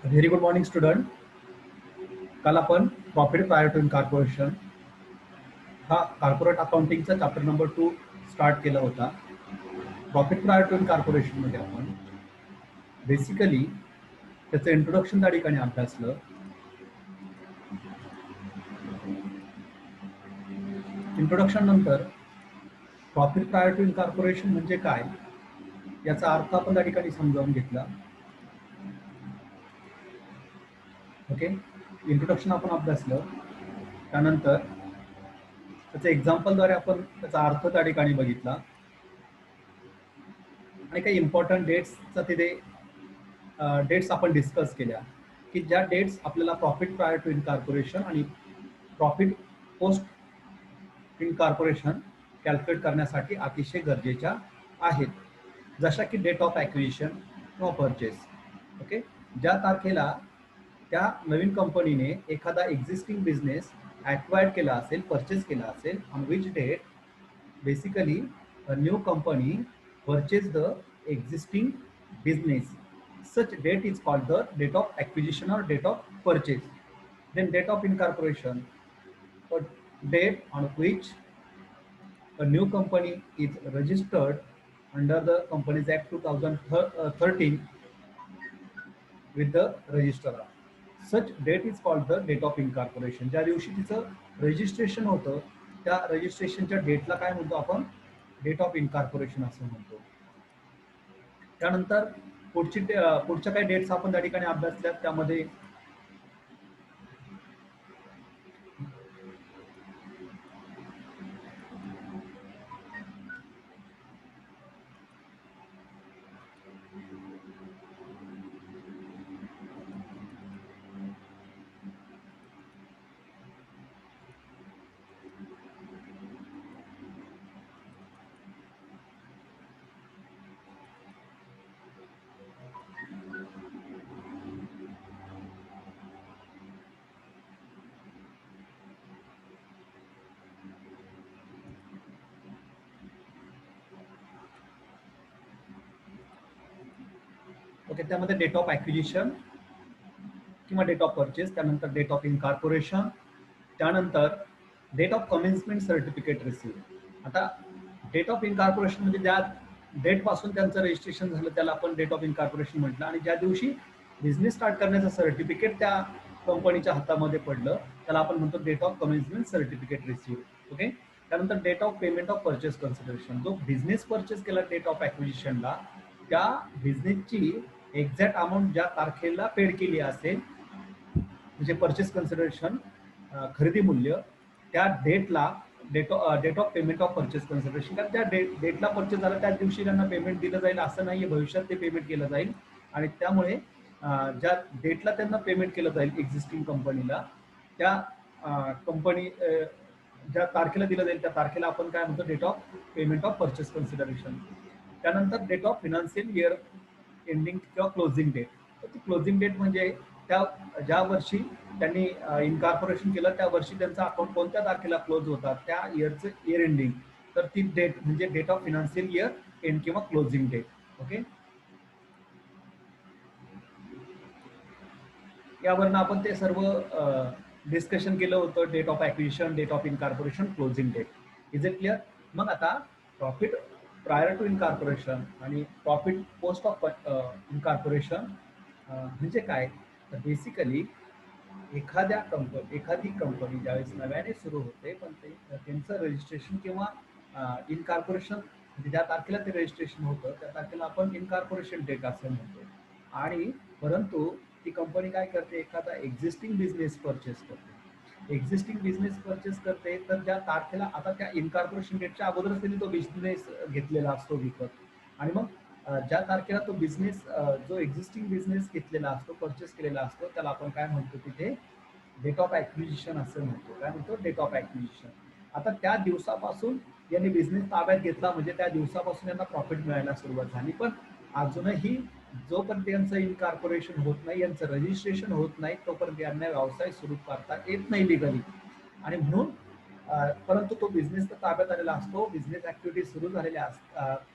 Very good morning student. काल आपण profit prior to incorporation हा कॉर्पोरेट अकाउंटिंगचा चॅप्टर नंबर 2 स्टार्ट केला होता. प्रॉफिट प्रायर टू इनकॉर्पोरेशन मध्ये आपण बेसिकली त्याचं इंट्रोडक्शन त्या ठिकाणी अभ्यासलं. इंट्रोडक्शन नंतर प्रॉफिट प्रायर टू इनकॉर्पोरेशन म्हणजे काय याचा अर्थ आपण त्या ठिकाणी समजावून घेतला. ओके, इंट्रोडक्शन आपण अभ्यासलं. त्यानंतर त्याचं एक्झाम्पलद्वारे आपण त्याचा अर्थ त्या ठिकाणी बघितला आणि काही इम्पॉर्टंट डेट्सचा तिथे डेट्स आपण डिस्कस केल्या की ज्या डेट्स आपल्याला प्रॉफिट प्रायर टू इनकॉर्पोरेशन आणि प्रॉफिट पोस्ट इनकॉर्पोरेशन कॅल्क्युलेट करण्यासाठी अतिशय गरजेच्या आहेत. जशा की डेट ऑफ ॲक्विजिशन किंवा परचेस. ओके, ज्या तारखेला त्या नवीन कंपनीने एखादा एक्झिस्टिंग बिझनेस ॲक्वायर्ड केला असेल, परचेस केला असेल, on which date basically a new company purchased the existing business. Such date is called the date of acquisition or date of purchase. Then date of incorporation, a date on which a new company is registered under the Companies Act 2013 with the registrar. Such date is called the date of incorporation. ज्या दिवशी तिचं registration होतं त्या रजिस्ट्रेशनच्या डेटला काय म्हणतो आपण? Date of incorporation असं म्हणतो. त्यानंतर पुढच्या काही डेट्स आपण त्या ठिकाणी अभ्यासल्यात. त्यामध्ये ओके, त्यामध्ये डेट ऑफ ॲक्विजिशन किंवा डेट ऑफ परचेस, त्यानंतर डेट ऑफ इनकॉर्पोरेशन, त्यानंतर date of commencement certificate receive. आता डेट ऑफ इनकॉर्पोरेशन म्हणजे ज्या डेट पासून त्यांचं रजिस्ट्रेशन झालं त्याला आपण डेट ऑफ इनकॉर्पोरेशन म्हटलं, आणि ज्या दिवशी बिझनेस स्टार्ट करण्याचं सर्टिफिकेट त्या कंपनीच्या हातामध्ये पडलं त्याला आपण म्हणतो date of commencement certificate receive. Okay, त्यानंतर date of payment of purchase consideration. जो बिझनेस परचेस केला डेट ऑफ ॲक्विजिशनला त्या बिझनेसची एक्झॅक्ट अमाऊंट ज्या तारखेला पेड केली असेल म्हणजे परचेस कन्सिडरेशन खरेदी मूल्य, त्या डेटला date of payment of purchase consideration. कारण त्या डेटला परचेस झाला त्याच दिवशी त्यांना पेमेंट दिलं जाईल असं नाहीये, भविष्यात ते पेमेंट केलं जाईल. आणि त्यामुळे ज्या डेटला त्यांना पेमेंट केलं जाईल एक्झिस्टिंग कंपनीला त्या कंपनी ज्या तारखेला दिलं जाईल त्या तारखेला आपण काय म्हणतो? Date of payment of purchase consideration. त्यानंतर date of financial year ending किंवा क्लोजिंग डेट. तर ती क्लोजिंग डेट म्हणजे त्या ज्या वर्षी त्यांनी इनकॉर्पोरेशन केलं त्या वर्षी त्यांचा अकाउंट कोणत्या तारखेला क्लोज होता त्या इयरचं इयर एंडिंग. तर ती डेट म्हणजे date of financial year end किंवा क्लोजिंग डेट. ओके, यावरनं आपण ते सर्व डिस्कशन केलं होतं. Date of acquisition, date of incorporation, closing date. Is it clear? मग आता प्रॉफिट प्रायर टू इनकॉर्पोरेशन आणि प्रॉफिट पोस्ट ऑफ इनकॉर्पोरेशन म्हणजे काय? तर बेसिकली एखादी कंपनी ज्यावेळेस नव्याने सुरू होते पण त्यांचं रजिस्ट्रेशन किंवा इनकॉर्पोरेशन म्हणजे ज्या तारखेला ते रजिस्ट्रेशन होतं त्या तारखेला आपण इनकॉर्पोरेशन डेट असं म्हणतो. आणि परंतु ती कंपनी काय करते? एखादा एक्झिस्टिंग बिझनेस परचेस करते. एक्झिस्टिंग बिझनेस परचेस करते तर ज्या तारखेला आता त्या इनकॉर्पोरेशन डेटच्या अगोदरच त्यांनी तो बिझनेस घेतलेला असतो विकत, आणि मग ज्या तारखेला तो बिझनेस जो एक्झिस्टिंग बिझनेस घेतलेला असतो, परचेस केलेला असतो, त्याला आपण काय म्हणतो? तिथे डेट ऑफ ॲक्विजिशन असं म्हणतो. काय म्हणतो? Date of acquisition. आता त्या दिवसापासून यांनी बिझनेस ताब्यात घेतला म्हणजे त्या दिवसापासून यांना प्रॉफिट मिळायला सुरुवात झाली. पण अजूनही जोपर्यंत यांचं इनकॉर्पोरेशन होत नाही, यांचं रजिस्ट्रेशन होत नाही, तोपर्यंत यांना व्यवसाय सुरू करता येत नाही लिगली. आणि म्हणून परंतु तो बिझनेस तर ताब्यात आलेला असतो, बिझनेस ऍक्टिव्हिटी सुरू झालेल्या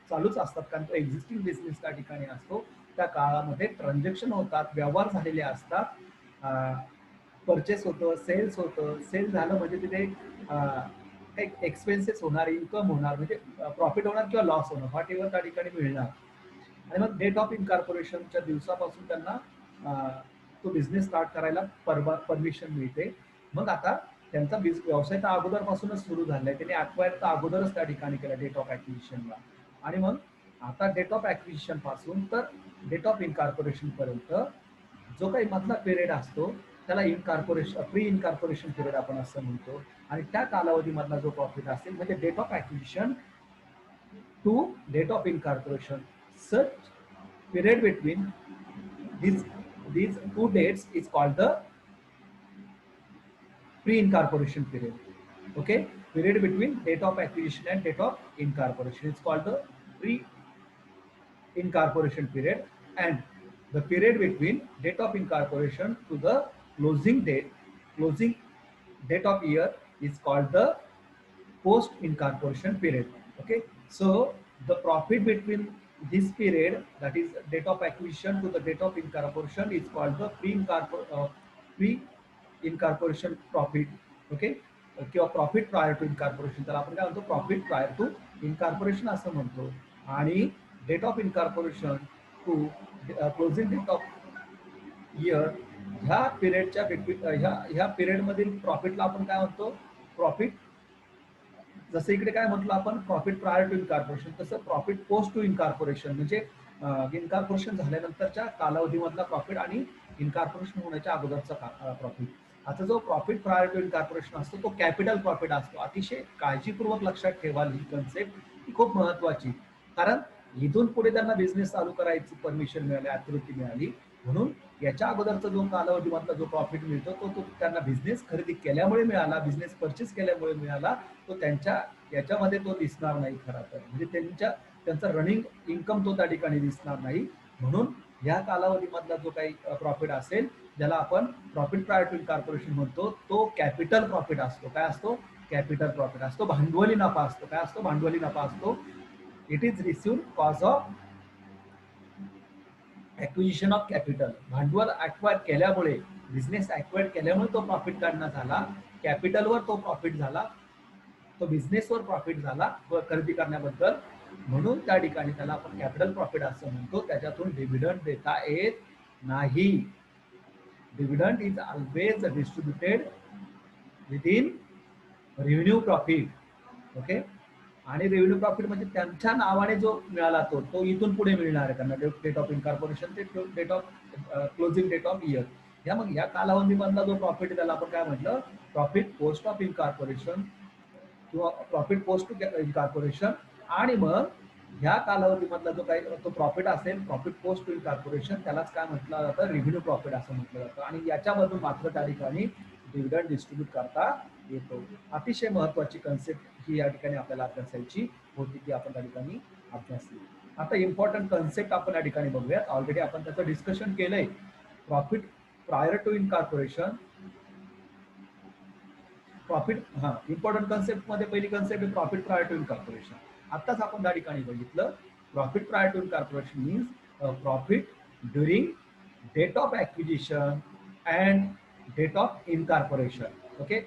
चालूच असतात कारण तो एक्झिस्टिंग बिझनेस त्या ठिकाणी असतो. त्या काळामध्ये ट्रान्झॅक्शन होतात, व्यवहार झालेले असतात, परचेस होतं, सेल्स होतं, सेल झालं म्हणजे तिथे काही एक्सपेन्सेस होणार, इन्कम होणार, म्हणजे प्रॉफिट होणार किंवा लॉस होणार, व्हॉट एव्हर त्या ठिकाणी मिळणार. आणि मग डेट ऑफ इनकॉर्पोरेशनच्या दिवसापासून त्यांना तो बिझनेस स्टार्ट करायला परमिशन मिळते. मग आता त्यांचा व्यवसाय तर अगोदरपासूनच सुरू झालाय, त्यांनी अक्वायर तर अगोदरच त्या ठिकाणी केला डेट ऑफ ऍक्विजिशनला. आणि मग आता डेट ऑफ ऍक्विजिशन पासून तर डेट ऑफ इनकॉर्पोरेशन पर्यंत जो काही मधला पिरियड असतो त्याला प्री इनकॉर्पोरेशन पिरियड आपण असं म्हणतो. आणि त्या कालावधीमधला जो प्रॉफिट असेल म्हणजे date of acquisition to date of incorporation. Such period between these these two dates is called the pre-incorporation period. Okay, period between date of acquisition and date of incorporation is called the pre-incorporation period, and the period between date of incorporation to the closing date of year is called the post incorporation period. Okay, so the profit between this period, that is date of acquisition to the date of incorporation, is called the pre-incorporation profit. Okay, किंवा profit prior to incorporation, त्याला आपण काय म्हणतो, profit prior to incorporation असं म्हणतो. आणि date of incorporation to closing date of year, ह्या पिरियडच्या ह्या पिरियड मधील प्रॉफिटला आपण काय म्हणतो, प्रॉफिट. जसं इकडे काय म्हटलं आपण प्रॉफिट प्रायर टू इनकॉर्पोरेशन, तसं प्रॉफिट पोस्ट टू इनकॉर्पोरेशन म्हणजे इनकॉर्पोरेशन झाल्यानंतरच्या कालावधीमधला प्रॉफिट आणि इनकॉर्पोरेशन होण्याच्या अगोदरचा प्रॉफिट. आता जो प्रॉफिट प्रायर टू इनकॉर्पोरेशन असतो तो कॅपिटल प्रॉफिट असतो. अतिशय काळजीपूर्वक लक्षात ठेवाल ही कन्सेप्ट, ही खूप महत्वाची. कारण इथून पुढे त्यांना बिझनेस चालू करायची परमिशन मिळाली, अथॉरिटी मिळाली, म्हणून याच्या अगोदरचा जो कालावधीमधला जो प्रॉफिट मिळतो तो त्यांना बिझनेस खरेदी केल्यामुळे मिळाला, बिझनेस परचेस केल्यामुळे मिळाला, तो त्यांच्या याच्यामध्ये तो दिसणार नाही खरा तर. म्हणजे त्यांचा रनिंग इन्कम तो त्या ठिकाणी दिसणार नाही. म्हणून या कालावधीमधला जो काही प्रॉफिट असेल ज्याला आपण प्रॉफिट प्रायर टू इनकॉर्पोरेशन म्हणतो, तो कॅपिटल प्रॉफिट असतो. काय असतो, कॅपिटल प्रॉफिट असतो, भांडवली नफा असतो. काय असतो, भांडवली नफा असतो. It is received cause of acquisition of capital. भांडवल ऍक्वायर केल्यामुळे, बिझनेस ऍक्वायर केल्यामुळे तो प्रॉफिट काढणं झाला, कॅपिटलवर तो प्रॉफिट झाला, तो बिझनेसवर प्रॉफिट झाला खरेदी करण्याबद्दल, म्हणून त्या ठिकाणी त्याला आपण कॅपिटल प्रॉफिट असं म्हणतो. त्याच्यातून डिव्हिडंड देता येत नाही. Dividend is always distributed within revenue profit. Okay, आणि रेव्हेन्यू प्रॉफिट म्हणजे त्यांच्या नावाने जो मिळाला तो इथून पुढे मिळणार आहे त्यांना, डेट ऑफ इनकॉर्पोरेशन ते date of closing date of year. मग या कालावधीमधला जो प्रॉफिट त्याला आपण काय म्हटलं, प्रॉफिट पोस्ट ऑफ इनकॉर्पोरेशन किंवा प्रॉफिट पोस्ट टू इनकॉर्पोरेशन. आणि मग ह्या कालावधीमधला जो काही तो प्रॉफिट असेल, प्रॉफिट पोस्ट टू इनकॉर्पोरेशन, त्यालाच काय म्हटलं जातं, रेव्हेन्यू प्रॉफिट असं म्हटलं जातं. आणि याच्यामधून मात्र त्या ठिकाणी डिव्हिडंड डिस्ट्रीब्यूट करता येतो. अतिशय महत्वाची कन्सेप्ट ही या ठिकाणी आपल्याला अभ्यासायची होती, ती आपण त्या ठिकाणी अभ्यासली. आता इम्पॉर्टंट कन्सेप्ट आपण या ठिकाणी बघूयात. ऑलरेडी आपण त्याचं डिस्कशन केलंय. Profit prior to incorporation, profit, important concept मध्ये पहिली कन्सेप्ट आहे प्रॉफिट प्रायर टू इनकॉर्पोरेशन. आताच आपण त्या ठिकाणी बघितलं, profit prior to incorporation means profit during date of acquisition and date of incorporation. Okay,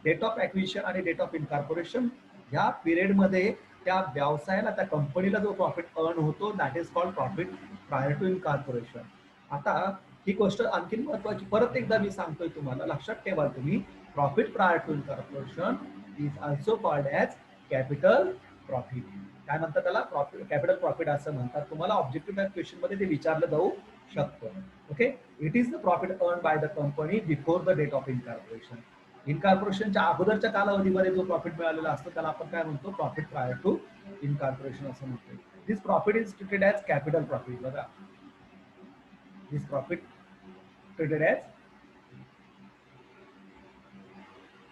date of acquisition आणि डेट ऑफ इनकॉर्पोरेशन ह्या पिरियड मध्ये त्या व्यवसायाला, त्या कंपनीला जो प्रॉफिट अर्न होतो, that is called profit prior to incorporation. आता ही गोष्ट आणखी महत्वाची, परत एकदा मी सांगतोय तुम्हाला, लक्षात ठेवा तुम्ही, profit prior to incorporation is also called as capital profit. काय म्हणतात त्याला, प्रॉफिट, कॅपिटल प्रॉफिट असं म्हणतात. तुम्हाला ऑब्जेक्टिव्ह क्वेश्चन मध्ये ते विचारलं जाऊ शकतं. Okay, it is the profit earn by the company before the date of incorporation. इनकॉर्पोरेशनच्या अगोदरच्या कालावधीमध्ये जो प्रॉफिट मिळालेला असतो त्याला आपण काय म्हणतो, प्रॉफिट प्रायर टू इनकॉर्पोरेशन असं म्हणतो. This profit is treated as capital profit. बघा, this profit treated as,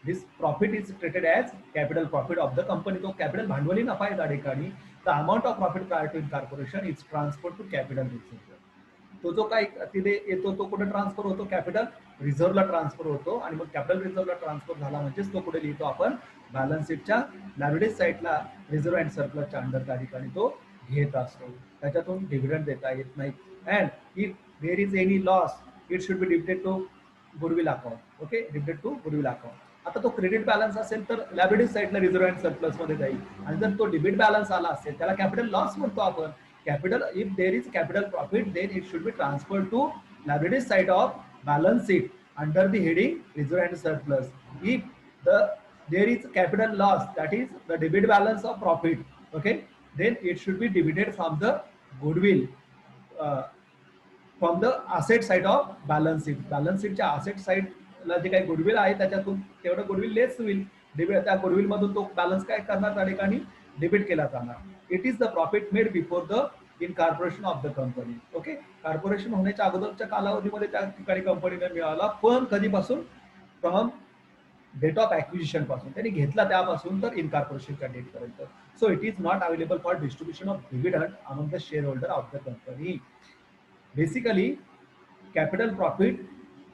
this profit is treated as capital profit of the company. तो कॅपिटल भांडवली नफा आहे त्या ठिकाणी. the amount of profit prior to incorporation is transferred to capital reserve. तो जो काही तिथे येतो तो कुठे ट्रान्सफर होतो, कॅपिटल रिझर्व्हला ट्रान्सफर होतो. आणि मग कॅपिटल रिझर्व्हला ट्रान्सफर झाला म्हणजेच तो कुठे लिहितो आपण, बॅलन्स शीटच्या लायबिलिटीज साईडला रिझर्व्ह अँड सरप्लसच्या अंडर त्या ठिकाणी तो घेत असतो, त्याच्यातून डिव्हिडंड देता येत नाही. And if there is any loss it should be debited to goodwill account. Okay, debited to goodwill account. आता तो क्रेडिट बॅलन्स असेल तर लायबिलिटी साईडला रिझर्व्ह अँड सरप्लस मध्ये जाईल, आणि जर तो डेबिट बॅलन्स आला असेल त्याला कॅपिटल लॉस म्हणतो आपण. Capital, if there is capital profit then it should be transfer to liability side of balance sheet under the heading reserve and surplus. If there is capital loss, that is the debit balance of profit, okay, then it should be debited from the goodwill, from the asset side of balance sheet. balance sheet च्या asset side ला जे काही goodwill आहे त्याच्यातून तेवढं goodwill लेस होईल. Debit, त्या goodwill मधून तो बॅलन्स काय करणार त्या ठिकाणी डेबिट केला जाणार. It is the profit made before the incorporation of the company. Okay, corporation होण्याच्या अगोदरच्या कालावधीमध्ये त्या ठिकाणी कंपनीने मिळाला, पण कधीपासून? फ्रॉम डेट ऑफ ऍक्विजिशन पासून, त्यांनी घेतला त्यापासून तर इनकॉर्पोरेशनच्या डेट पर्यंत. So it is not available for distribution of dividend among the share holder of the company. Basically capital profit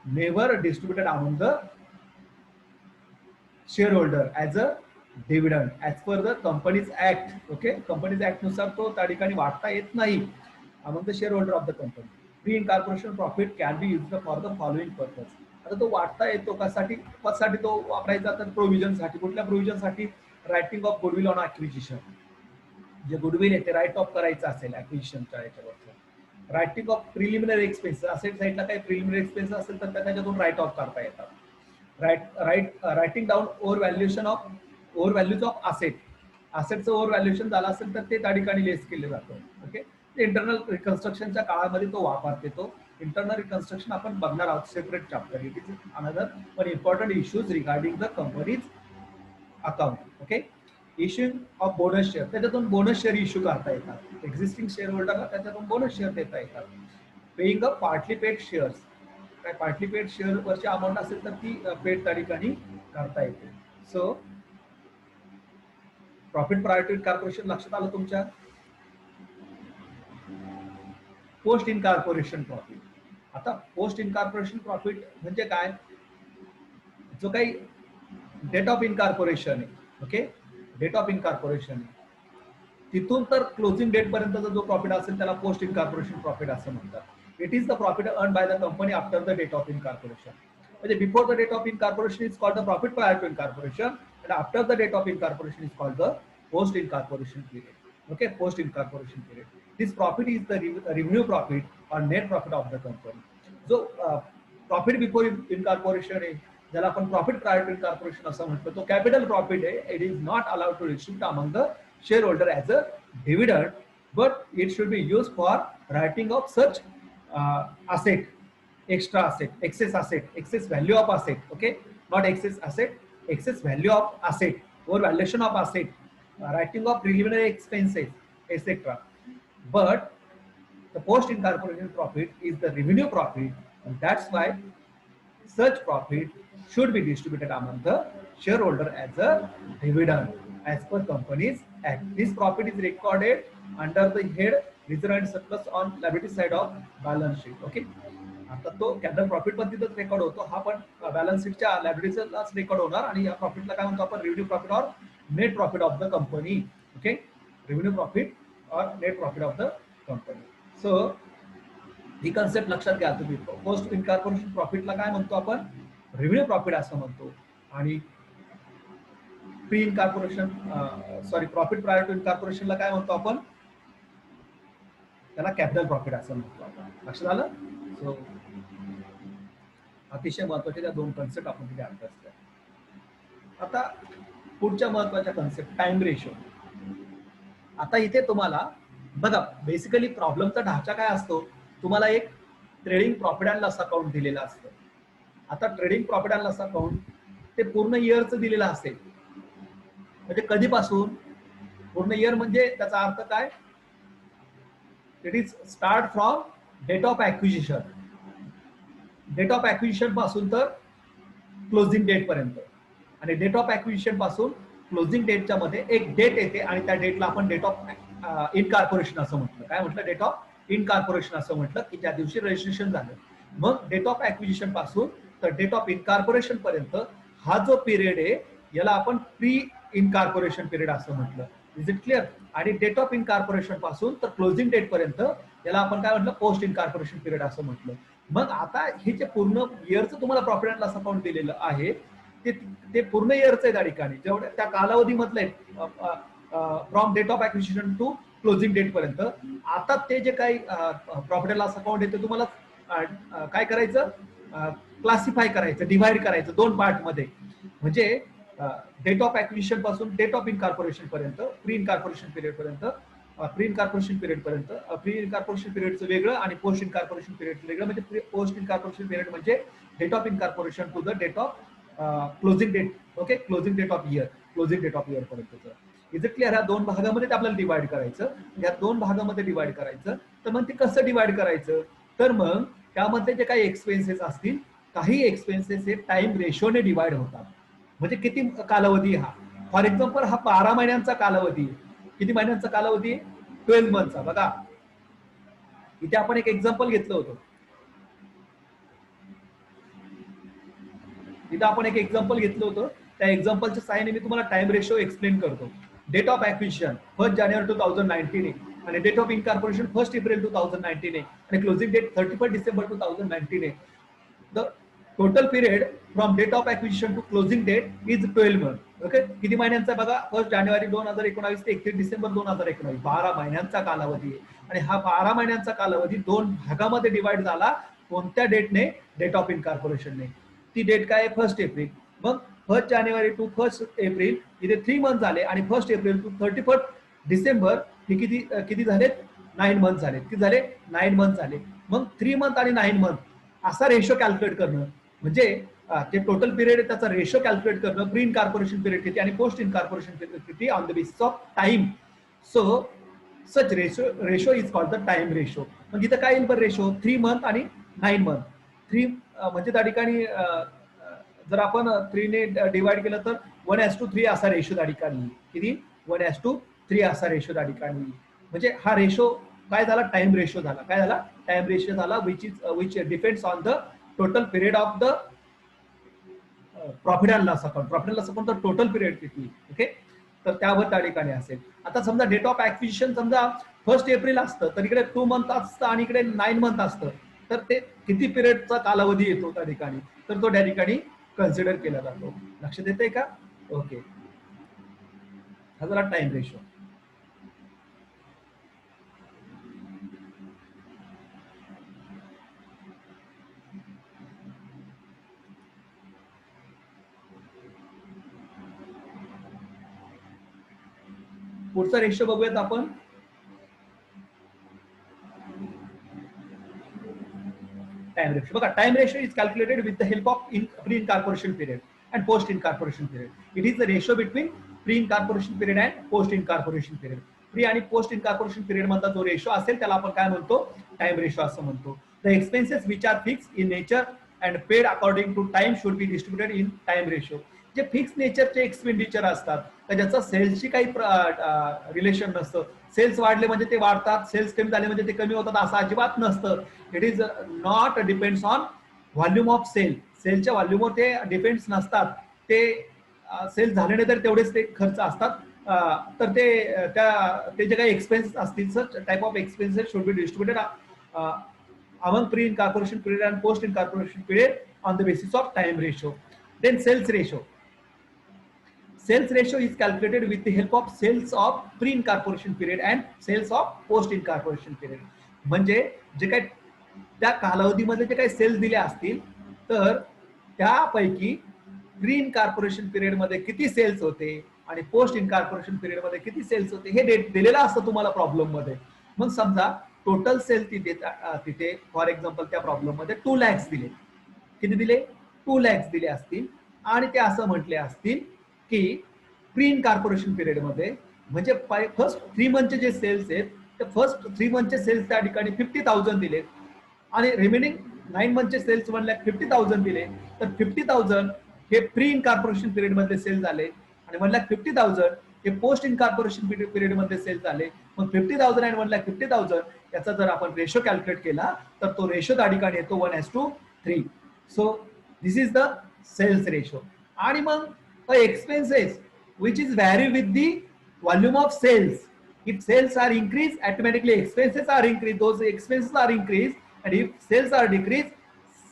never distributed among the shareholder as a dividend as per the companies act. Okay, companies act नुसार तो त्या ठिकाणी वाटता येत नाही among the share holder of the company. Pre incorporation profit can be used for the following purpose. आता तो वाटता येतो कशासाठी? कशासाठी तो वापरायचा? तर प्रोव्हिजनसाठी. कुठल्या प्रोव्हिजनसाठी? Writing off goodwill on acquisition. जे गुडविल आहे ते राईट ऑफ करायचं असेल ऍक्विजिशनच्या याच्यावरचं. Writing off preliminary expense, asset साईडला काही प्रिलिमिनरी एक्सपेन्स असेल तर त्याच्यातून राईट ऑफ करता येतात. Writing down over valuation of, over values of asset. असेटचं ओव्हर व्हॅल्युएशन झालं असेल तर ते त्या ठिकाणी लेस केले जातं. ओके, इंटरनल रिकन्स्ट्रक्शनच्या काळामध्ये तो वापरते. तो इंटरनल रिकन्स्ट्रक्शन आपण बघणार आहोत separate chapter. It is another one important issues regarding the companies account. Okay, issue of bonus share, त्याच्यातून बोनस शेअर इश्यू करता येतात. एक्झिस्टिंग शेअर होल्डरला त्याच्यातून बोनस शेअर देता येतात. पेइंग अ पार्टली पेड शेअर्स, काय पार्टली पेड शेअर वरची amount असेल तर ती पेड त्या ठिकाणी करता येते. सो प्रॉफिट प्रायोरिटी कॉर्पोरेशन लक्षात आलं तुमच्या. Post incorporation profit. आता पोस्ट इनकॉर्पोरेशन प्रॉफिट म्हणजे काय? जो काही डेट ऑफ इनकॉर्पोरेशन आहे, ओके, डेट ऑफ इनकॉर्पोरेशन आहे तिथून तर क्लोजिंग डेट पर्यंतचा जो प्रॉफिट असेल त्याला पोस्ट इनकॉर्पोरेशन प्रॉफिट असं म्हणतात. It is the profit earn by the company after the date of incorporation. म्हणजे before the date of incorporation is called the profit prior to incorporation, and after the date of incorporation is called the post incorporation period. Okay, post incorporation period. This profit is the revenue profit or net profit of the company. जो profit before incorporation आहे ज्याला आपण profit prior to incorporation असं म्हणतो, तो capital profit आहे. It is not allowed to distribute among the shareholder as a dividend, but it should be use for writing off such asset, extra asset, excess asset, excess value of asset. Okay, not excess asset, excess value of asset or valuation of asset, writing of preliminary expenses, etc. But the post incorporation profit is the revenue profit, and that's why such profit should be distributed among the shareholder as a dividend as per company's act. This profit is recorded under the head reserve and surplus on liability side of balance sheet. Okay, आता तो capital profit पण तिथंच record होतो, हा पण balance शीटच्या लायबिलिटीलाच record होणार. आणि या प्रॉफिटला काय म्हणतो आपण? Revenue profit or net profit of the company. Okay, revenue profit or net profit of the company. So he concept लक्षात घ्या तुम्ही. पोस्ट इनकॉर्पोरेशन प्रॉफिटला काय म्हणतो आपण? रेव्हेन्यू प्रॉफिट असं म्हणतो. आणि pre incorporation sorry profit prior to इनकॉर्पोरेशनला काय म्हणतो आपण? त्याला कॅपिटल प्रॉफिट असं म्हणतो आपण. लक्षात आलं? सो अतिशय महत्वाचे त्या दोन कन्सेप्ट आपण तिथे अभ्यास करूया. आता पुढच्या महत्वाच्या कन्सेप्ट टाइम रेशो. आता इथे तुम्हाला बघा बेसिकली प्रॉब्लेमचा ढाचा काय असतो? तुम्हाला एक trading profit and loss account दिलेलं असतं. आता trading profit and loss account ते पूर्ण इयरचं दिलेलं असेल. म्हणजे कधीपासून? पूर्ण इयर म्हणजे त्याचा अर्थ काय? It is start from date of acquisition. Date of acquisition पासून तर क्लोजिंग डेट पर्यंत. आणि डेट ऑफ ऍक्विजिशन पासून क्लोजिंग डेटच्या मध्ये एक डेट येते आणि त्या डेटला आपण डेट ऑफ इनकॉर्पोरेशन असं म्हटलं. काय म्हटलं? डेट ऑफ इनकॉर्पोरेशन असं म्हटलं की ज्या दिवशी रजिस्ट्रेशन झालं. मग डेट ऑफ ऍक्विजिशन पासून तर डेट ऑफ इनकॉर्पोरेशन पर्यंत हा जो पिरियड आहे याला आपण प्री इनकॉर्पोरेशन पिरियड असं म्हटलं. Is it clear? आणि डेट ऑफ इनकॉर्पोरेशन पासून तर क्लोजिंग डेट पर्यंत याला आपण काय म्हटलं, पोस्ट इनकॉर्पोरेशन पिरियड असं म्हटलं. मग आता हे जे पूर्ण इयरचं तुम्हाला प्रॉफिट अँड लॉस अकाउंट दिलेलं आहे ते पूर्ण इयरचं आहे त्या ठिकाणी, जेवढ्या त्या कालावधीमधलं आहे from date of acquisition to closing date पर्यंत. आता ते जे काही प्रॉफिट अँड लॉस अकाउंट आहे ते तुम्हाला काय करायचं, क्लासिफाय करायचं, डिव्हाइड करायचं दोन पार्ट मध्ये. म्हणजे डेट ऑफ ऍक्विजिशन पासून डेट ऑफ इनकॉर्पोरेशन पर्यंत, प्री इनकॉर्पोरेशन पिरियड पर्यंत, प्री इनकॉर्पोरेशन पिरियड पर्यंत, प्री इनकॉर्पोरेशन पिरियडचं वेगळं आणि पोस्ट इनकॉर्पोरेशन पिरियडचं वेगळं. म्हणजे पोस्ट इनकॉर्पोरेशन पिरियड म्हणजे date of incorporation to the date of closing date. Okay, closing date of year, closing date of year पर्यंतचं. Is it clear? ह्या दोन भागामध्ये आपल्याला डिवाइड करायचं. या दोन भागामध्ये डिवाइड करायचं. तर मग ते कसं डिवाइड करायचं? तर मग त्यामध्ये जे काही एक्सपेन्सेस असतील, काही एक्सपेन्सेस हे टाइम रेशोने डिवाइड होतात. म्हणजे किती कालावधी हा, फॉर एक्झाम्पल हा 12 महिन्यांचा कालावधी आहे. किती महिन्यांचा कालावधी आहे? 12 मंथचा. बघा इथे आपण एक एक्झाम्पल घेतलं होतं. इथं आपण एक एक्झाम्पल घेतलं होतं. त्या एक्झाम्पलच्या साहाय्याने मी तुम्हाला टाइम रेशो एक्सप्लेन करतो. डेट ऑफ ऍक्विजिशन 1 जानेवारी 2019 आहे आणि डेट ऑफ इनकॉर्पोरेशन 1 एप्रिल 2019 आहे आणि क्लोजिंग डेट 31 डिसेंबर 2019 आहे. The total period from date of acquisition to closing date is 12 month. Okay, किती महिन्यांचा बघा? 1 जानेवारी 2019 ते 31 डिसेंबर 2019, 12 महिन्यांचा कालावधी आहे. आणि हा 12 महिन्यांचा कालावधी दोन भागामध्ये डिवाइड झाला. कोणत्या डेटने? Date of इनकॉर्पोरेशनने. ती डेट काय आहे? 1 एप्रिल. मग 1 जानेवारी टू 1 एप्रिल इथे 3 मंथ झाले आणि 1 एप्रिल टू 31 डिसेंबर हे किती झाले? 9 मंथ झाले. किती झाले? 9 मंथ झाले. मग 3 मंथ आणि 9 मंथ असा रेशो कॅल्क्युलेट करणं, म्हणजे जे टोटल पिरियड आहे त्याचा रेशो कॅल्क्युलेट करणं. प्री इनकॉर्पोरेशन पिरियड किती आणि पोस्ट इनकॉर्पोरेशन पिरियड किती on the basis of time. So such ratio is called the time ratio. मग इथं काय येईल बरं रेशो? 3 मंथ आणि 9 मंथ. 3 म्हणजे त्या ठिकाणी जर आपण 3 ने डिवाइड केलं तर 1:3 असा रेशो त्या ठिकाणी. किती? 1:3 असा रेशो त्या ठिकाणी. म्हणजे हा रेशो काय झाला? टाइम रेशो झाला. काय झाला? टाइम रेशो झाला, which depends on the total period of the profit and loss account. Profit and loss account total period किती? ओके, तर त्यावर त्या ठिकाणी असेल. आता समजा डेट ऑफ ऍक्विजिशन समजा 1 एप्रिल असतं तर इकडे 2 मंथ असतं आणि इकडे 9 मंथ असतं, तर ते किती पिरियडचा कालावधी येतो त्या ठिकाणी? तर तो त्या ठिकाणी कन्सिडर केला जातो. लक्षात येते का? ओके, हा झाला टाइम रेशो. पुढचा रेशो बघूयात आपण. टाइम रेशो बघा. Time ratio is calculated with the help of pre incorporation period and post incorporation period. It is the ratio between pre incorporation period and post incorporation period. Pre आणि post incorporation period मधला जो ratio असेल त्याला आपण काय म्हणतो? Time ratio असं म्हणतो. The expenses which are fix in nature and paid according to time should be distributed in time ratio. जे फिक्स नेचरचे एक्सपेंडिचर असतात तर ज्याचं सेल्सशी काही रिलेशन नसतं. सेल्स वाढले म्हणजे ते वाढतात, सेल्स कमी झाले म्हणजे ते कमी होतात असं अजिबात नसतं. It is not depends on volume of sale. सेलच्या व्हॉल्यूमवर ते डिपेंड्स नसतात. ते सेल झाले नाही तर तेवढेच ते खर्च असतात. तर ते जे काही एक्सपेन्स असतील such type of expenses should be distributed among pre incorporation period and post incorporation period on the basis of time ratio. Then sales ratio. Sales ratio is calculated with the help of sales of pre incorporation period and sales of post incorporation period. म्हणजे जे काही त्या कालावधीमध्ये जे काही cells दिले असतील तर त्यापैकी प्री इनकॉर्पोरेशन पिरियड मध्ये किती सेल्स होते आणि पोस्ट इनकॉर्पोरेशन पिरियड मध्ये किती सेल्स होते हे दिलेलं असतं तुम्हाला प्रॉब्लेम मध्ये. मग समजा टोटल सेल तिथे फॉर एक्झाम्पल त्या प्रॉब्लेम मध्ये 2 lakhs दिले. किती दिले? 2 lakhs दिले असतील आणि ते असं म्हटले असतील की प्री इनकॉर्पोरेशन पिरियड मध्ये म्हणजे फर्स्ट 3 मंथचे जे सेल्स आहेत तर फर्स्ट 3 मंथचे सेल्स त्या ठिकाणी 50,000 दिले आणि रिमेनिंग 9 मंथचे सेल्स 1,50,000 दिले. तर 50,000 हे प्री इनकॉर्पोरेशन पिरियड मध्ये सेल झाले आणि 1,50,000 हे पोस्ट इनकॉर्पोरेशन पिरियड मध्ये सेल झाले. मग 50,000 आणि 1,50,000 याचा जर आपण रेशो कॅल्क्युलेट केला तर तो रेशो त्या ठिकाणी येतो 1:3. So this is the sales ratio. आणि मग expenses which is vary with the volume of sales. If sales are increased, automatically expenses are increased. Those expenses are increased, and if sales are decreased,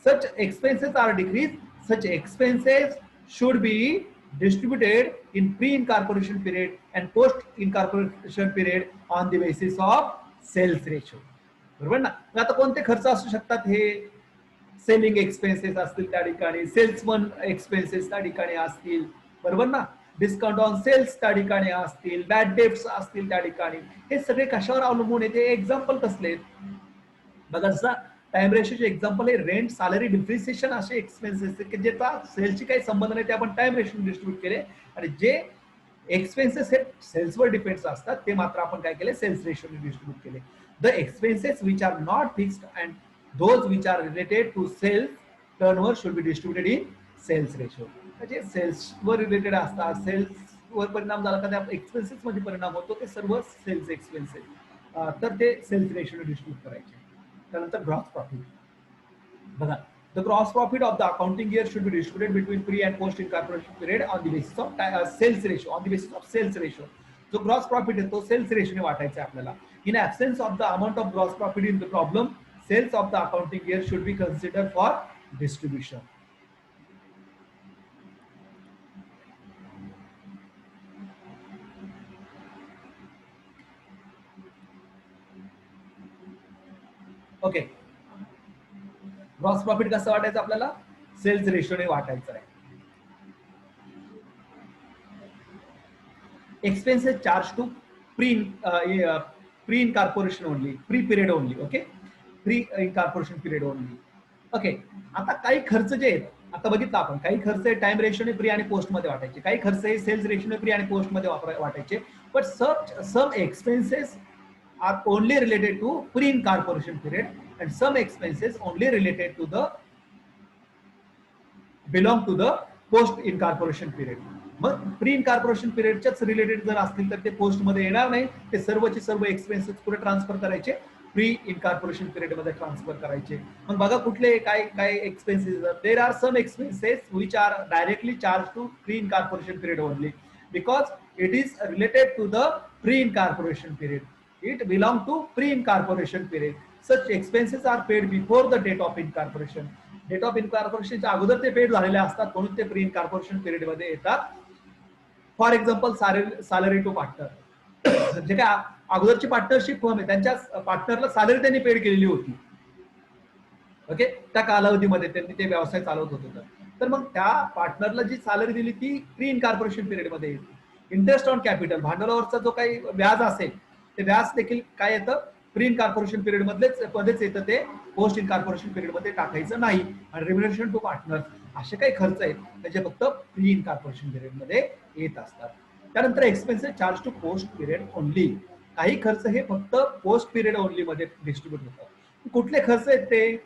such expenses are decreased. Such expenses should be distributed in pre-incorporation period and post-incorporation period on the basis of sales ratio. बरोबर ना. आता कोणते खर्च असू शकतात हे? Selling expenses असतील त्या ठिकाणी, सेल्समन एक्सपेन्सेस त्या ठिकाणी असतील, बरोबर ना. डिस्काउंट ऑन सेल्स त्या ठिकाणी असतील, बॅड डेट्स असतील त्या ठिकाणी. हे सगळे कशावर अवलंबून येते? एक्झाम्पल कसले आहेत बघा. जसा टाइम रेशोचे एक्झाम्पल आहे रेंट, सॅलरी, डिप्रिसिएशन असे एक्सपेन्सेस की ज्याचा सेल्सची काही संबंध नाही ते आपण टाइम रेशो डिस्ट्रीब्यूट केले, आणि जे एक्सपेन्सेस हे सेल्सवर डिपेंड्स असतात ते मात्र आपण काय केले? सेल्स रेशोने डिस्ट्रीब्यूट केले. The expenses which R not fixed and those which are related to sales turnover should be distributed in sales ratio. म्हणजे सेल्स वर रिलेटेड असतात, सेल्स वर परिणाम झाला का त्या एक्सपेन्सेस मध्ये परिणाम होतो, ते सर्व सेल्स एक्सपेन्सेस, तर ते सेल्स रेशोने डिस्ट्रीब्यूट करायचे. त्यानंतर ग्रॉस प्रॉफिट बघा. The gross profit of the accounting year should be distributed between pre and post incorporation period on the basis of sales ratio. On the basis of sales ratio, जो gross profit आहे तो sales रेशोने वाटायचा आहे आपल्याला. In absence of the amount of gross profit in the problem, sales of the accounting year should be considered for distribution. Okay, gross profit कसं वाटायचं आपल्याला? सेल्स रेशोने वाटायचं आहे. Expenses charge to pre incorporation only, pre period only. Okay, pre incorporation period only. Okay, आता काही खर्च जे आहेत आता बघितलं आपण, काही खर्च टाइम रेशोने प्री आणि पोस्ट मध्ये वाटायचे, काही खर्च हे सेल्स रेशोने प्री आणि पोस्ट मध्ये वाटायचे. But some expenses are only related to pre incorporation period and some expenses only related to the belong to the post incorporation period. मग प्री इनकॉर्पोरेशन पिरियडच्याच रिलेटेड जर असतील तर ते पोस्ट मध्ये येणार नाही, ते सर्वचे सर्व एक्सपेन्सेस कुठे ट्रान्सफर करायचे? प्री इनकॉर्पोरेशन पिरियड मध्ये ट्रान्सफर करायचे. मग बघा कुठले काय काय expenses. There are some expenses which are directly charge to pre incorporation period only because it is related to the pre incorporation period. It belong to pre incorporation period. Such expenses are paid before the date of incorporation. Date of इनकॉर्पोरेशनच्या अगोदर ते paid झालेले असतात म्हणून ते pre incorporation period मध्ये येतात. For example salary to partner, जे काय अगोदरची पार्टनरशिप फर्म आहे त्यांच्या पार्टनरला सॅलरी त्यांनी पेड केलेली होती. ओके, त्या कालावधीमध्ये त्यांनी ते व्यवसाय चालवत होते. तर मग त्या पार्टनरला जी सॅलरी दिली ती प्री इनकॉर्पोरेशन पिरियड मध्ये येते. इंटरेस्ट ऑन कॅपिटल, भांडवलावरचा जो काही व्याज असेल ते व्याज देखील काय येतं? प्री इनकॉर्पोरेशन पिरियड मध्येच येतं, ते पोस्ट इनकॉर्पोरेशन पिरियड मध्ये टाकायचं नाही. आणि रेम्युनरेशन टू पार्टनर असे काही खर्च आहेत त्याचे फक्त प्री इनकॉर्पोरेशन पिरियड मध्ये येत असतात. त्यानंतर expenses charge to post period only. काही खर्च हे फक्त पोस्ट पिरियड ओनली मध्ये डिस्ट्रीब्यूट होतात. कुठले खर्च आहेत ते?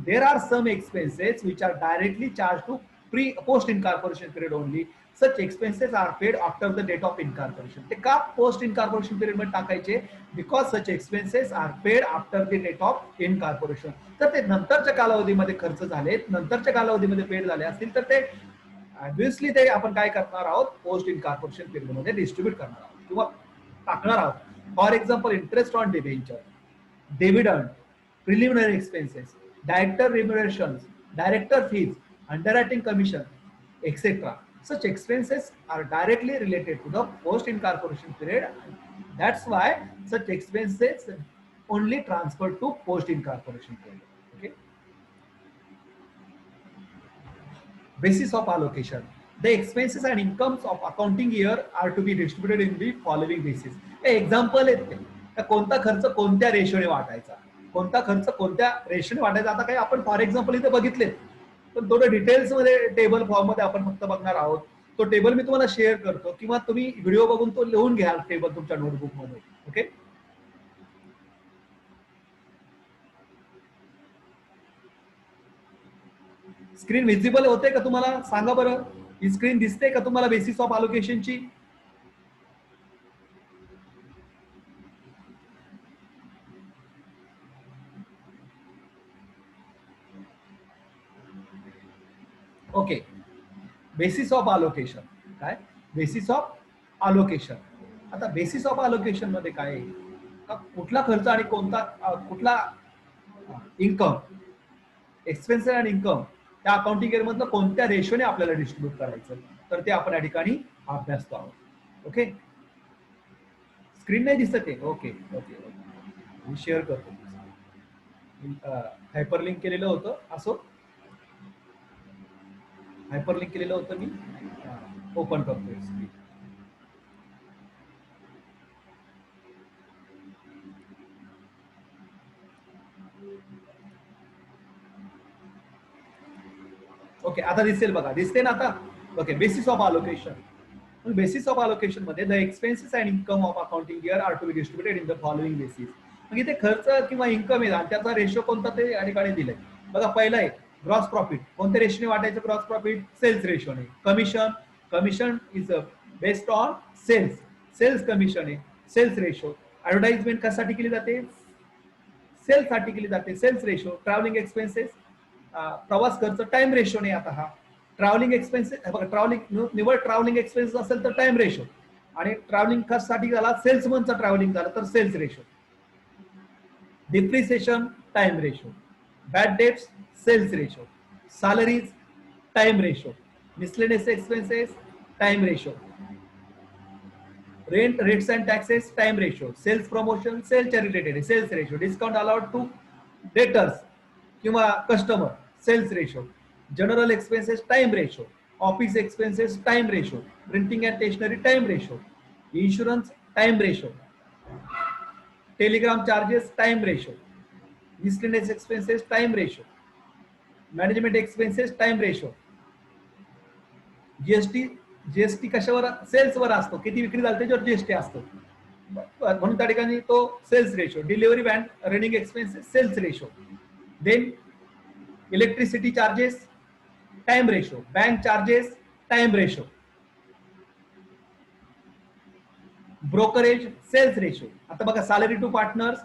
There are some expenses which are directly charge to post incorporation period only. Such expenses are paid after the date of incorporation. ते का पोस्ट इनकॉर्पोरेशन पिरियड मध्ये टाकायचे? Because such expenses are paid after the date of incorporation. तर ते नंतरच्या कालावधीमध्ये खर्च झालेत, नंतरच्या कालावधीमध्ये पेड झाले असतील तर ते ऑब्व्हियसली ते आपण काय करणार आहोत? पोस्ट इनकॉर्पोरेशन पिरियड मध्ये डिस्ट्रीब्यूट करणार आहोत किंवा टाकणार आहोत. For example interest on debenture, dividend, preliminary expenses, director remunerations, director fees, underwriting commission, etc. Such expenses are directly related to the post incorporation period. That's why such expenses only transfer to post incorporation period. Okay. Basis of allocation. The expenses and incomes of accounting year are to be distributed in the following basis. Example आहेत, कोणता खर्च कोणत्या रेशोने वाटायचा, कोणता खर्च कोणत्या रेशोने वाटायचा. आता काही आपण फॉर एक्झाम्पल इथे बघितलेत, पण थोडं डिटेल्स मध्ये टेबल फॉर्म मध्ये आपण फक्त बघणार आहोत. तो टेबल मी तुम्हाला शेअर करतो किंवा तुम्ही व्हिडिओ बघून तो लिहून घ्या टेबल तुमच्या नोटबुक मध्ये. ओके, स्क्रीन विजिबल होते का तुम्हाला? सांगा बरं, ही स्क्रीन दिसते का तुम्हाला बेसिस ऑफ अलोकेशनची? ओके, बेसिस ऑफ अलोकेशन काय? Basis of allocation. आता बेसिस ऑफ अलोकेशन मध्ये काय आहे का कुठला खर्च आणि कोणता कुठला इन्कम एक्सपेन्सेस आणि इन्कम त्या अकाउंटिंग इयर मधलं कोणत्या रेशोने आपल्याला डिस्ट्रीब्यूट करायचं तर ते आपण या ठिकाणी अभ्यासतो आहोत. ओके, स्क्रीन नाही दिसत आहे. ओके ओके मी शेअर करतो. हायपरलिंक केलेलं होतं असो हायपरलिंक केलेलं होतं मी ओपन करतोय स्क्रीन. ओके आता दिसेल बघा दिसते ना आता. Okay basis of allocation basis of allocation मध्ये the expenses and income of accounting year are to be distributed in the following basis. मग इथे खर्च किंवा इन्कम आहे आणि त्याचा रेशो कोणता ते या ठिकाणी दिलाय बघा. पहिला आहे ग्रॉस प्रॉफिट. कोणत्या रेशोने वाटायचं ग्रॉस प्रॉफिट? सेल्स रेशोने. Commission commission is based on sales sales commission आहे सेल्स रेशो. ऍडव्हर्टाइजमेंट कशासाठी केली जाते? सेल्स साठी केली जाते सेल्स रेशो. ट्रॅव्हलिंग एक्सपेन्सेस प्रवास खर्च टाइम रेशोने. आता हा ट्रॅव्हलिंग एक्सपेन्सेस बघा ट्रॅव्हलिंग निवड ट्रॅव्हलिंग एक्सपेन्सेस असेल तर टाइम रेशो आणि ट्रॅव्हलिंग कशासाठी झाला सेल्समनचा ट्रॅव्हलिंग झालं तर sales ratio. Depreciation time ratio. Bad debts sales ratio. Salaries time ratio. Miscellaneous expenses time ratio. Rent rates and taxes time ratio. Sales promotion सेल्सच्या related sales ratio. Discount allowed to debtors किंवा customer sales ratio. General expenses time ratio. Office expenses time ratio. Printing and stationery time ratio. Insurance time ratio. Telegram charges time ratio. Miscellaneous expenses time ratio. Management expenses time ratio. GST GST कशावर सेल्सवर असतो किती विक्री झाली त्याच्यावर GST असतो म्हणून त्या ठिकाणी तो sales ratio. Delivery and running expenses sales ratio. Then electricity charges time ratio. Bank charges time ratio. Brokerage sales ratio. आता बघा salary to partners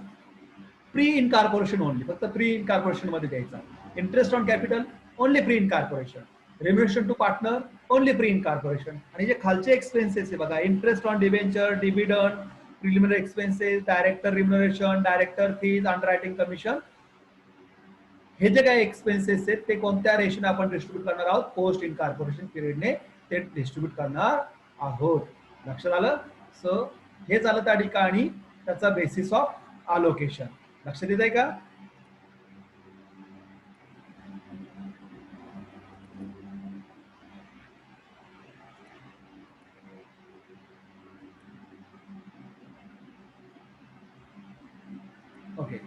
pre incorporation only फक्त प्री इन कॉर्पोरेशन मध्ये द्यायचा. Interest on capital only pre incorporation. Remuneration to partner only pre incorporation. आणि जे खालचे expenses आहे बघा interest on debenture dividend preliminary expenses director remuneration director fees underwriting commission हे जे काही एक्सपेन्सेस आहेत ते कोणत्या रेशोने आपण डिस्ट्रीब्यूट करणार आहोत पोस्ट इन कॉर्पोरेशन पिरियडने ते डिस्ट्रीब्यूट करणार आहोत. लक्षात आलं? सो हे झालं त्या ठिकाणी त्याचा बेसिस ऑफ अलोकेशन. लक्षात येत आहे का? ओके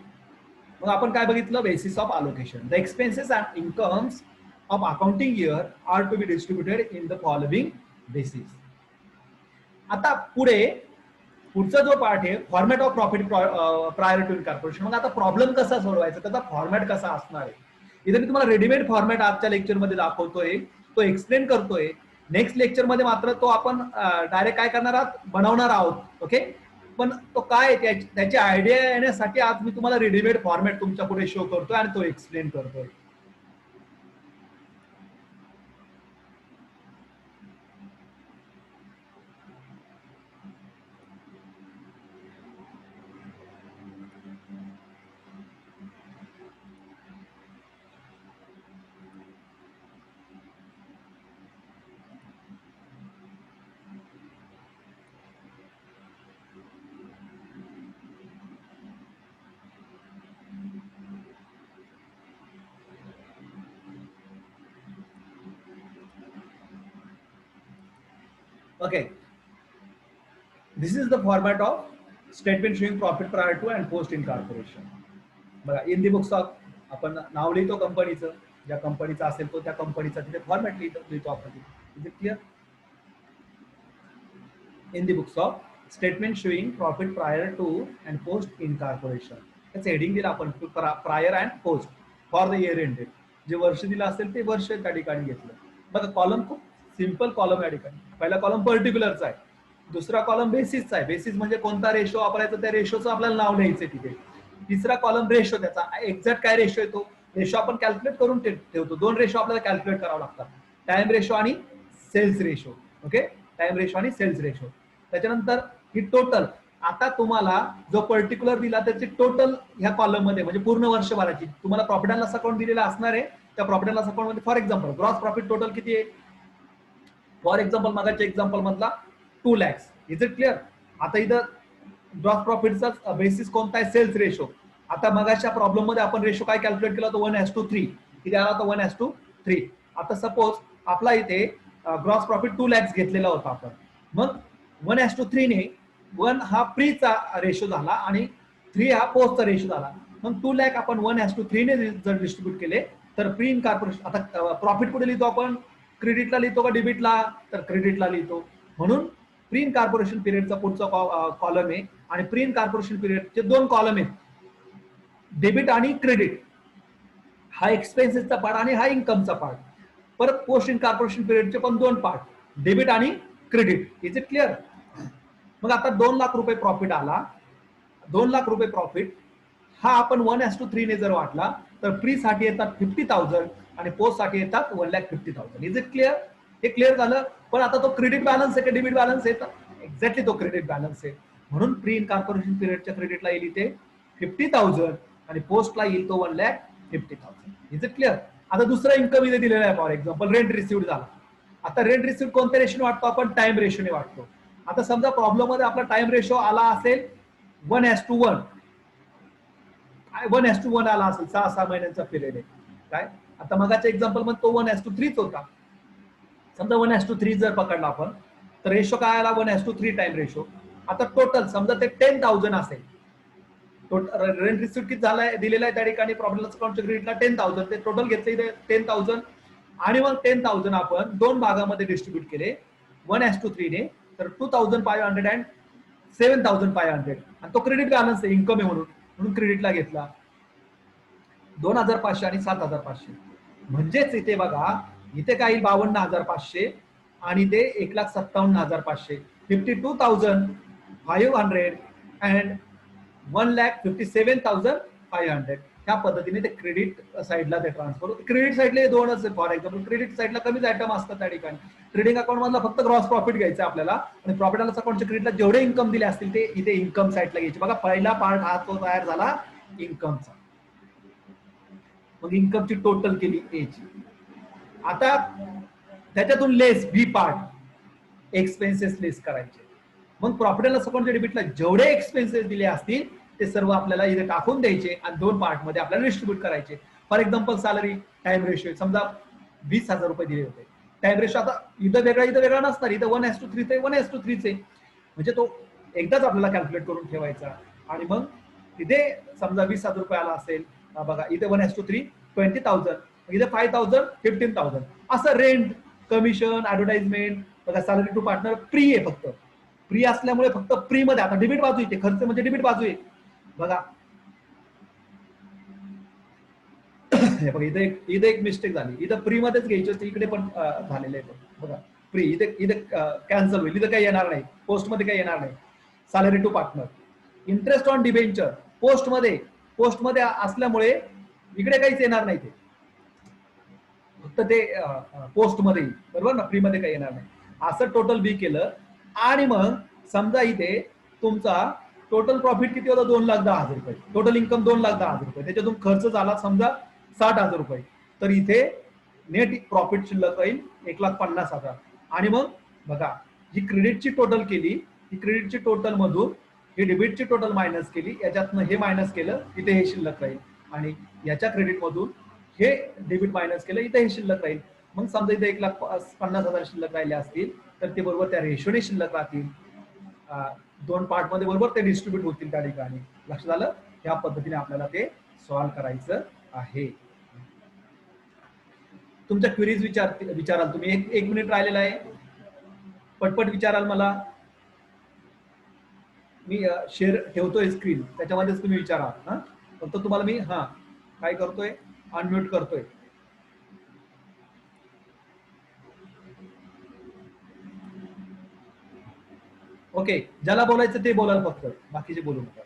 मग आपण काय बघितलं basis of allocation. The expenses and incomes of accounting year are to be distributed in the following basis. आता पुढचा जो पार्ट आहे format of profit prior to corporation. मग आता प्रॉब्लेम कसा सोडवायचा त्याचा फॉर्मॅट कसा असणार आहे. इथे मी तुम्हाला रेडीमेड फॉर्मॅट आजच्या लेक्चर मध्ये दाखवतोय तो एक्सप्लेन करतोय. नेक्स्ट लेक्चर मध्ये मात्र तो आपण डायरेक्ट काय करणार आहोत बनवणार आहोत. ओके पण तो काय त्याची आयडिया येण्यासाठी आज मी तुम्हाला रेडीमेड फॉर्मॅट तुमच्या पुढे शो करतोय आणि तो एक्सप्लेन करतोय. Okay, this is the format of statement showing profit prior to and post incorporation. बघा इन दी बुक्स ऑफ आपण नाव लिहितो कंपनीचं ज्या कंपनीचा असेल तो त्या कंपनीचा तिथे फॉर्मॅट लिहितो आपण. Is it clear? In the books of statement showing profit prior to and post incorporation. त्याचं हेडिंग दिलं आपण prior and post for the year ended. जे वर्ष दिलं असेल ते वर्ष त्या ठिकाणी घेतलं. बघा कॉलम खूप सिंपल कॉलम या ठिकाणी. पहिला कॉलम पर्टिक्युलरचा आहे. दुसरा कॉलम बेसिसचा आहे. बेसिस म्हणजे कोणता रेशो वापरायचा त्या रेशोचं आपल्याला नाव लिहायचं तिथे. तिसरा कॉलम रेशो त्याचा एक्झॅक्ट काय रेशो येतो रेशो आपण कॅल्क्युलेट करून ठेवतो. दोन रेशो आपल्याला कॅल्क्युलेट करावं लागतात टाइम रेशो आणि sales ratio. Okay time ratio आणि सेल्स रेशो. त्याच्यानंतर ही टोटल. आता तुम्हाला जो पर्टिक्युलर दिला त्याची टोटल ह्या कॉलम मध्ये म्हणजे पूर्ण वर्षभराची तुम्हाला प्रॉफिट अँड लॉस अकाउंट दिलेला असणार आहे. त्या प्रॉफिट अँड लॉस अकाउंट मध्ये for example gross profit total किती आहे. फॉर एक्झाम्पल मागाच्या एक्झाम्पल मधला 2 lakhs. Is it clear. आता इथं ग्रॉस प्रॉफिटचा बेसिस कोणता आहे, सेल्स रेशो. आता मगाच्या प्रॉब्लेम मध्ये आपण रेशो काय कॅल्क्युलेट केला होता, 1:3. किती आला होता, 1:3. आता सपोज आपला इथे ग्रॉस प्रॉफिट 2 lakhs घेतलेला होता आपण. मग 1:3 ने 1 हा प्रीचा रेशो झाला आणि 3 हा पोस्टचा रेशो झाला. मग 2 lakh आपण 1:3 ने जर डिस्ट्रीब्यूट केले तर प्री इनकॉर्पोरेशन. आता प्रॉफिट कुठे लिहितो आपण, क्रेडिटला लिहितो का डेबिटला, तर क्रेडिटला लिहितो. म्हणून प्री इनकॉर्पोरेशन पिरियडचा पुढचा कॉलम आहे आणि प्री इनकॉर्पोरेशन पिरियडचे 2 कॉलम आहेत, डेबिट आणि क्रेडिट. हा एक्सपेन्सेसचा पार्ट आणि हा इन्कमचा पार्ट. परत पोस्ट इनकॉर्पोरेशन पिरियडचे पण 2 पार्ट, डेबिट आणि क्रेडिट. Is it clear. मग आता 2 लाख रुपये प्रॉफिट आला. 2 लाख रुपये प्रॉफिट हा आपण 1:3 ने जर वाटला तर प्री साठी येतात 50,000 आणि पोस्ट साठी येतात 1,50,000. Is it clear. हे क्लिअर झालं. पण आता तो क्रेडिट बॅलन्स आहे का डेबिट बॅलन्स आहे, तर एक्झॅक्टली तो क्रेडिट बॅलन्स आहे. म्हणून प्री इनकॉर्पोरेशन पिरियडच्या क्रेडिटला येईल इथे 50,000 आणि पोस्टला येईल तो 1,50,000. Is it clear. आता दुसरा इन्कम इथे दिलेला आहे. फॉर एक्झाम्पल रेंट रिसिव्ड झाला. आता रेंट रिसिव्ड कोणत्या रेशोने वाटतो आपण, टाइम रेशोने वाटतो. आता समजा प्रॉब्लेम मध्ये आपला टाइम रेशो आला असेल 1:1. 1:1 आला असेल, 6 महिन्यांचा पिरियड आहे काय. आता मगाच्या एक्झाम्पल मध्ये तो 1:3 होता. समजा 1:3 जर पकडला आपण तर रेशो काय आला, 1:3 टाइम रेशो. आता टोटल समजा ते 10,000 असेल. रेंट रिसिव्ड किती झालाय दिलेला आहे त्या ठिकाणी प्रॉब्लेम अकाउंटच्या क्रेडिटला 10,000. ते टोटल घेतले इथे 10,000 आणि मग 10,000 आपण 2 भागामध्ये डिस्ट्रीब्यूट केले 1:3 ने, तर 2,500 अँड 7,500. आणि तो क्रेडिट बॅलन्स आहे, इन्कम आहे म्हणून क्रेडिटला घेतला 2,500 आणि 7,500. म्हणजेच इथे बघा इथे काय 52,500 आणि ते 1,57,500. 52,500 अँड 1,57,500. ह्या पद्धतीने ते क्रेडिट साईडला ते ट्रान्सफर होते. क्रेडिट साईडला 2च आहे. फॉर एक्झाम्पल क्रेडिट साईडला कमीच आयटम असतात त्या ठिकाणी. ट्रेडिंग अकाउंट मधला फक्त ग्रॉस प्रॉफिट घ्यायचं आपल्याला आणि प्रॉफिट अँड लॉस अकाउंटच्या क्रेडिटला जेवढे इन्कम दिले असतील ते इथे इन्कम साईडला घ्यायचे. बघा पहिला पार्ट हा तो तयार झाला इन्कमचा. मग इन्कमची टोटल केली एची. आता त्याच्यातून लेस बी पार्ट एक्सपेन्सेस लेस करायचे. मग प्रॉफिट अँड लॉस अकाउंटच्या डेबिटला जेवढे एक्सपेन्सेस दिले असतील ते सर्व आपल्याला इथे टाकून द्यायचे आणि 2 पार्ट मध्ये आपल्याला डिस्ट्रीब्यूट करायचे. For example salary time ratio समजा 20,000 रुपये दिले होते. टाइम रेशो आता इथं वेगळा नसणार. इथं 1:3 ते 1:3 चे म्हणजे तो एकदाच आपल्याला कॅल्क्युलेट करून ठेवायचा. आणि मग तिथे समजा 20,000 रुपये आला असेल बघा इथे 1:3 20,000, इथे 5,000 15,000. असं रेंट कमिशन ऍडव्हर्टाइजमेंट बघा. सॅलरी टू पार्टनर प्री आहे, फक्त प्री असल्यामुळे फक्त प्री मध्ये आता डेबिट बाजू येते. खर्च म्हणजे डेबिट बाजू आहे बघा. बघा इथे एक मिस्टेक झाली. इथं प्री मध्येच घ्यायची होती, इकडे पण झालेलं आहे बघा. प्री इथे कॅन्सल होईल. इथं काही येणार नाही, पोस्ट मध्ये काही येणार नाही. Salary to partner. Interest on debenture post मध्ये असल्यामुळे इकडे काहीच येणार नाही. ते फक्त ते पोस्ट मध्ये येईल बरोबर ना, फ्री मध्ये काही येणार नाही. असं टोटल बी केलं. आणि मग समजा इथे तुमचा टोटल प्रॉफिट किती होता, 2,10,000 रुपये. टोटल इन्कम 2,10,000 रुपये. त्याच्यातून खर्च झाला समजा 60,000 रुपये. तर इथे नेट प्रॉफिट शिल्लक राहील 1,50,000. आणि मग बघा ही क्रेडिटची टोटल केली, ही क्रेडिटची टोटल मधून ही डेबिटची टोटल मायनस केली, याच्यातनं हे मायनस केलं, इथे हे शिल्लक राहील. आणि याच्या क्रेडिट मधून हे डेबिट मायनस केलं, इथे हे शिल्लक राहील. मग समजा इथे 1,50,000 शिल्लक राहिले असतील तर ते बरोबर त्या रेशोने शिल्लक राहतील. 2 पार्ट मध्ये बरोबर ते डिस्ट्रीब्यूट होतील त्या ठिकाणी. लक्षात आलं. या पद्धतीने आपल्याला ते सॉल्व्ह करायचं आहे. तुमच्या क्वेरीज विचाराल तुम्ही. एक मिनिट राहिलेला आहे, पटपट विचाराल मला. मी शेअर ठेवतोय स्क्रीन, त्याच्यामध्येच तुम्ही विचारा. हा फक्त तुम्हाला मी काय करतोय, अनम्यूट करतोय. ओके, ज्याला बोलायचं ते बोलाल, फक्त बाकीचे बोलू नका.